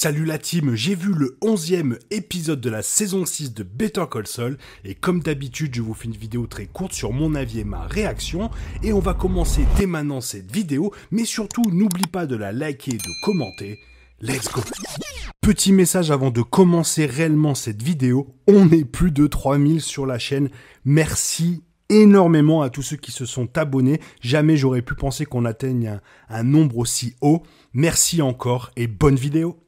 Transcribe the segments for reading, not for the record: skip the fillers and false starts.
Salut la team, j'ai vu le 11e épisode de la saison 6 de Better Call Saul et comme d'habitude je vous fais une vidéo très courte sur mon avis et ma réaction et on va commencer dès maintenant cette vidéo mais surtout n'oublie pas de la liker et de commenter. Let's go! Petit message avant de commencer réellement cette vidéo, on est plus de 3000 sur la chaîne, merci énormément à tous ceux qui se sont abonnés, jamais j'aurais pu penser qu'on atteigne un nombre aussi haut, merci encore et bonne vidéo!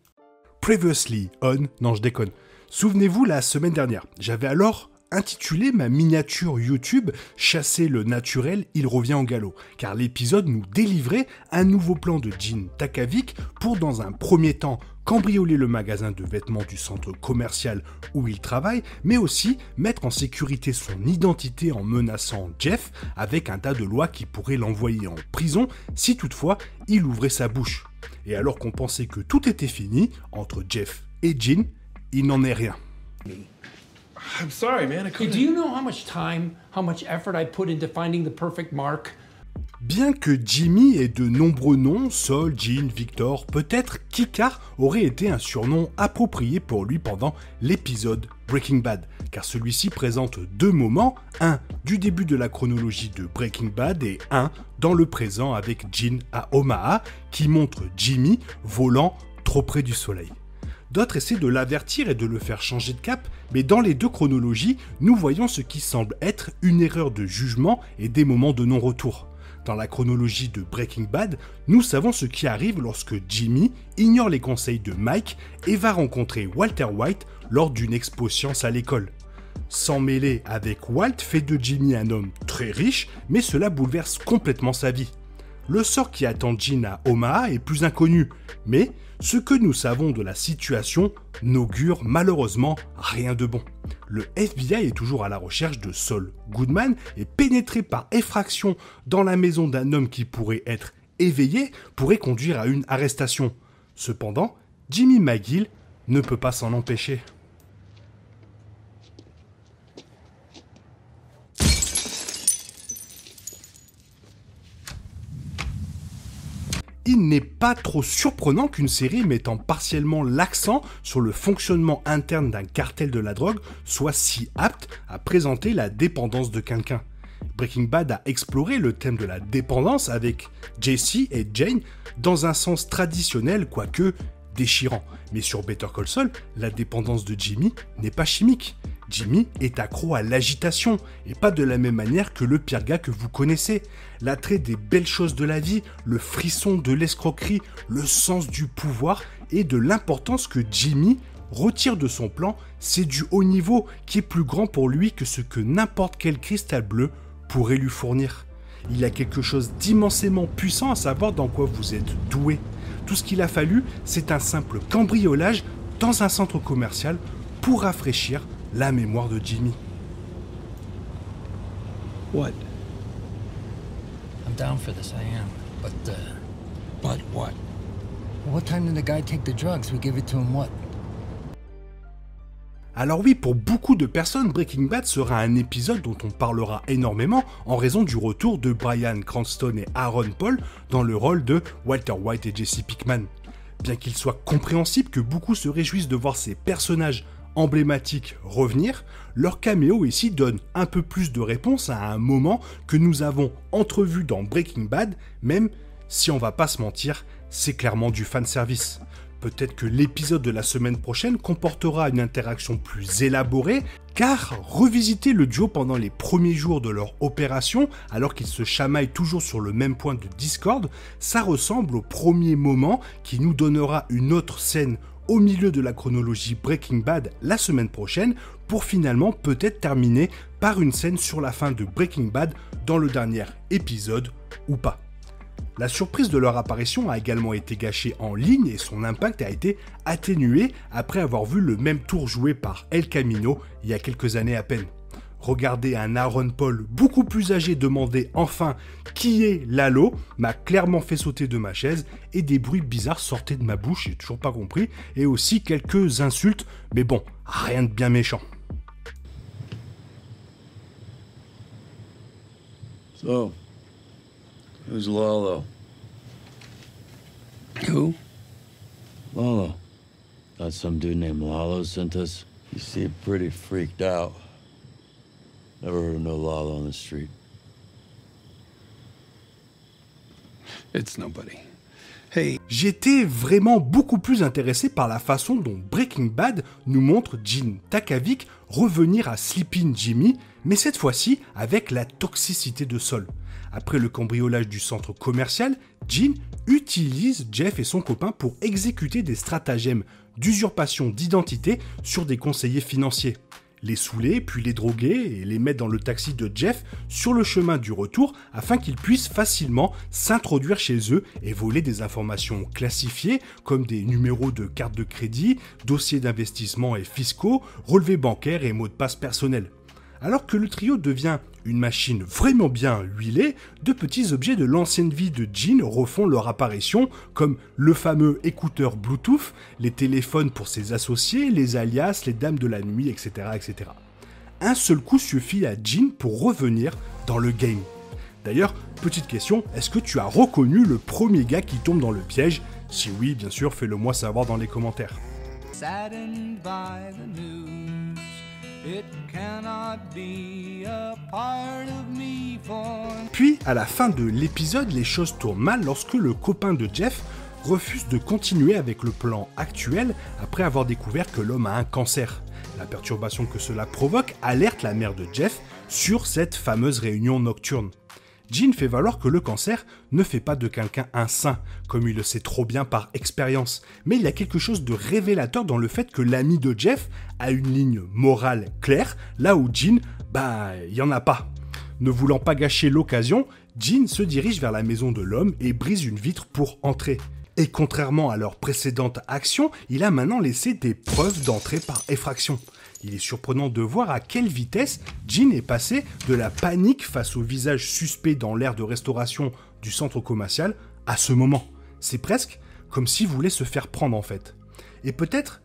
Previously on... Non, je déconne. Souvenez-vous, la semaine dernière, j'avais alors intitulé ma miniature YouTube « Chasser le naturel, il revient au galop », car l'épisode nous délivrait un nouveau plan de Gene Takavik pour, dans un premier temps, cambrioler le magasin de vêtements du centre commercial où il travaille, mais aussi mettre en sécurité son identité en menaçant Jeff avec un tas de lois qui pourraient l'envoyer en prison si toutefois il ouvrait sa bouche. Et alors qu'on pensait que tout était fini entre Jeff et Gene, il n'en est rien. I'm sorry, man. I couldn't. Do you know how much time, how much effort I put into finding the perfect mark? Bien que Jimmy ait de nombreux noms, Saul, Gene, Victor, peut-être Kikar aurait été un surnom approprié pour lui pendant l'épisode Breaking Bad, car celui-ci présente deux moments, un du début de la chronologie de Breaking Bad et un dans le présent avec Gene à Omaha, qui montre Jimmy volant trop près du soleil. D'autres essaient de l'avertir et de le faire changer de cap, mais dans les deux chronologies, nous voyons ce qui semble être une erreur de jugement et des moments de non-retour. Dans la chronologie de Breaking Bad, nous savons ce qui arrive lorsque Jimmy ignore les conseils de Mike et va rencontrer Walter White lors d'une expo science à l'école. S'en mêler avec Walt fait de Jimmy un homme très riche, mais cela bouleverse complètement sa vie. Le sort qui attend Gene à Omaha est plus inconnu, mais ce que nous savons de la situation n'augure malheureusement rien de bon. Le FBI est toujours à la recherche de Saul Goodman et pénétrer par effraction dans la maison d'un homme qui pourrait être éveillé pourrait conduire à une arrestation. Cependant, Jimmy McGill ne peut pas s'en empêcher. Il n'est pas trop surprenant qu'une série mettant partiellement l'accent sur le fonctionnement interne d'un cartel de la drogue soit si apte à présenter la dépendance de quelqu'un. Breaking Bad a exploré le thème de la dépendance avec Jesse et Jane dans un sens traditionnel quoique déchirant. Mais sur Better Call Saul, la dépendance de Jimmy n'est pas chimique. Jimmy est accro à l'agitation, et pas de la même manière que le pire gars que vous connaissez. L'attrait des belles choses de la vie, le frisson de l'escroquerie, le sens du pouvoir et de l'importance que Jimmy retire de son plan, c'est du haut niveau qui est plus grand pour lui que ce que n'importe quel cristal bleu pourrait lui fournir. Il y a quelque chose d'immensément puissant à savoir dans quoi vous êtes doué. Tout ce qu'il a fallu, c'est un simple cambriolage dans un centre commercial pour rafraîchir la mémoire de Jimmy. What? I'm down for this, I am. But what? What time did the guy take the drugs? We give it to him what? Alors oui, pour beaucoup de personnes, Breaking Bad sera un épisode dont on parlera énormément en raison du retour de Bryan Cranston et Aaron Paul dans le rôle de Walter White et Jesse Pinkman. Bien qu'il soit compréhensible que beaucoup se réjouissent de voir ces personnages emblématiques revenir, leur caméo ici donne un peu plus de réponse à un moment que nous avons entrevu dans Breaking Bad, même si on va pas se mentir, c'est clairement du fanservice. Peut-être que l'épisode de la semaine prochaine comportera une interaction plus élaborée, car revisiter le duo pendant les premiers jours de leur opération, alors qu'ils se chamaillent toujours sur le même point de discorde, ça ressemble au premier moment qui nous donnera une autre scène au milieu de la chronologie Breaking Bad la semaine prochaine, pour finalement peut-être terminer par une scène sur la fin de Breaking Bad dans le dernier épisode, ou pas. La surprise de leur apparition a également été gâchée en ligne et son impact a été atténué après avoir vu le même tour joué par El Camino il y a quelques années à peine. Regarder un Aaron Paul beaucoup plus âgé demander enfin qui est Lalo m'a clairement fait sauter de ma chaise et des bruits bizarres sortaient de ma bouche, j'ai toujours pas compris, et aussi quelques insultes, mais bon, rien de bien méchant. So, who's Lalo? Who? Lalo. Thought some dude named Lalo sent us. You seem pretty freaked out. Never heard of no Lalo on the street. It's nobody. Hey. J'étais vraiment beaucoup plus intéressé par la façon dont Breaking Bad nous montre Gene Takavic revenir à Sleeping Jimmy, mais cette fois-ci avec la toxicité de Sol. Après le cambriolage du centre commercial, Gene utilise Jeff et son copain pour exécuter des stratagèmes d'usurpation d'identité sur des conseillers financiers. Les saouler, puis les droguer et les mettre dans le taxi de Jeff sur le chemin du retour afin qu'ils puissent facilement s'introduire chez eux et voler des informations classifiées comme des numéros de carte de crédit, dossiers d'investissement et fiscaux, relevés bancaires et mots de passe personnels. Alors que le trio devient une machine vraiment bien huilée, de petits objets de l'ancienne vie de Gene refont leur apparition, comme le fameux écouteur Bluetooth, les téléphones pour ses associés, les alias, les dames de la nuit, etc. etc. Un seul coup suffit à Gene pour revenir dans le game. D'ailleurs, petite question, est-ce que tu as reconnu le premier gars qui tombe dans le piège? Si oui, bien sûr, fais-le moi savoir dans les commentaires. Saddened by the news, it cannot be a part of me for... Puis, à la fin de l'épisode, les choses tournent mal lorsque le copain de Jeff refuse de continuer avec le plan actuel après avoir découvert que l'homme a un cancer. La perturbation que cela provoque alerte la mère de Jeff sur cette fameuse réunion nocturne. Gene fait valoir que le cancer ne fait pas de quelqu'un un saint, comme il le sait trop bien par expérience, mais il y a quelque chose de révélateur dans le fait que l'ami de Jeff a une ligne morale claire, là où Gene, il n'y en a pas. Ne voulant pas gâcher l'occasion, Gene se dirige vers la maison de l'homme et brise une vitre pour entrer. Et contrairement à leur précédente action, il a maintenant laissé des preuves d'entrée par effraction. Il est surprenant de voir à quelle vitesse Gene est passé de la panique face au visage suspect dans l'aire de restauration du centre commercial à ce moment. C'est presque comme s'il voulait se faire prendre en fait. Et peut-être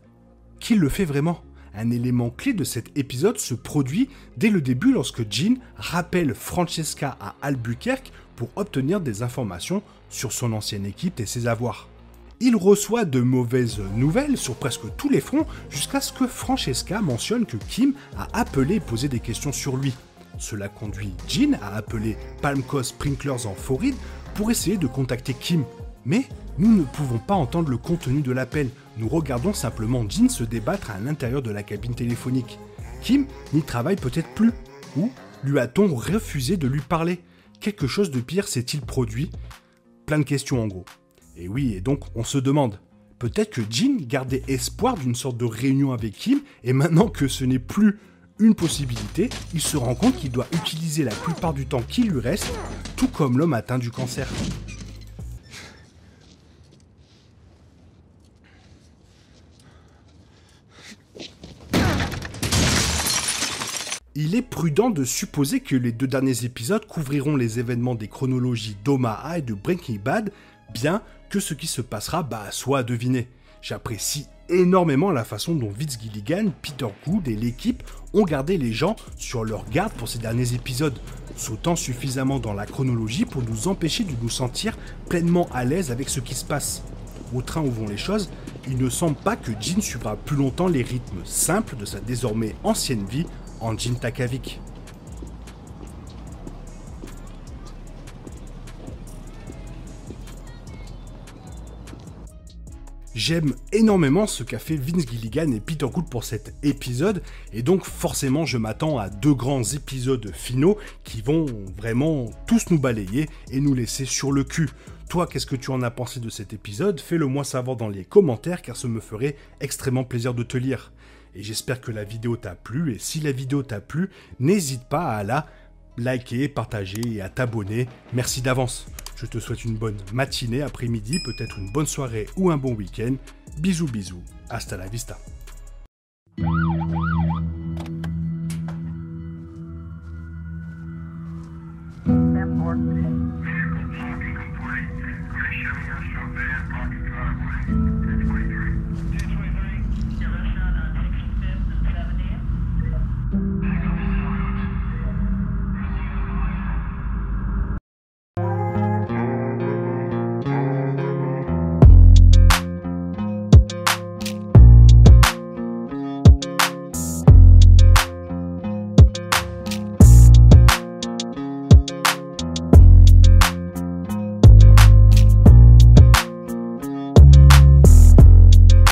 qu'il le fait vraiment. Un élément clé de cet épisode se produit dès le début lorsque Gene rappelle Francesca à Albuquerque pour obtenir des informations sur son ancienne équipe et ses avoirs. Il reçoit de mauvaises nouvelles sur presque tous les fronts jusqu'à ce que Francesca mentionne que Kim a appelé et posé des questions sur lui. Cela conduit Gene à appeler Palm Coast Sprinklers en Floride pour essayer de contacter Kim. Mais nous ne pouvons pas entendre le contenu de l'appel, nous regardons simplement Gene se débattre à l'intérieur de la cabine téléphonique. Kim n'y travaille peut-être plus, ou lui a-t-on refusé de lui parler? Quelque chose de pire s'est-il produit? Plein de questions en gros. Et oui, et donc on se demande, peut-être que Gene gardait espoir d'une sorte de réunion avec Kim, et maintenant que ce n'est plus une possibilité, il se rend compte qu'il doit utiliser la plupart du temps qui lui reste, tout comme l'homme atteint du cancer. Il est prudent de supposer que les 2 derniers épisodes couvriront les événements des chronologies d'Omaha et de Breaking Bad, bien que ce qui se passera soit à deviner. J'apprécie énormément la façon dont Vince Gilligan, Peter Gould et l'équipe ont gardé les gens sur leur garde pour ces derniers épisodes, sautant suffisamment dans la chronologie pour nous empêcher de nous sentir pleinement à l'aise avec ce qui se passe. Au train où vont les choses, il ne semble pas que Gene suivra plus longtemps les rythmes simples de sa désormais ancienne vie en Gene Takavic. J'aime énormément ce qu'a fait Vince Gilligan et Peter Gould pour cet épisode, et donc forcément je m'attends à 2 grands épisodes finaux qui vont vraiment tous nous balayer et nous laisser sur le cul. Toi, qu'est-ce que tu en as pensé de cet épisode? Fais-le moi savoir dans les commentaires car ça me ferait extrêmement plaisir de te lire. Et j'espère que la vidéo t'a plu, et si la vidéo t'a plu, n'hésite pas à la liker, partager et à t'abonner. Merci d'avance. Je te souhaite une bonne matinée, après-midi, peut-être une bonne soirée ou un bon week-end. Bisous bisous, hasta la vista.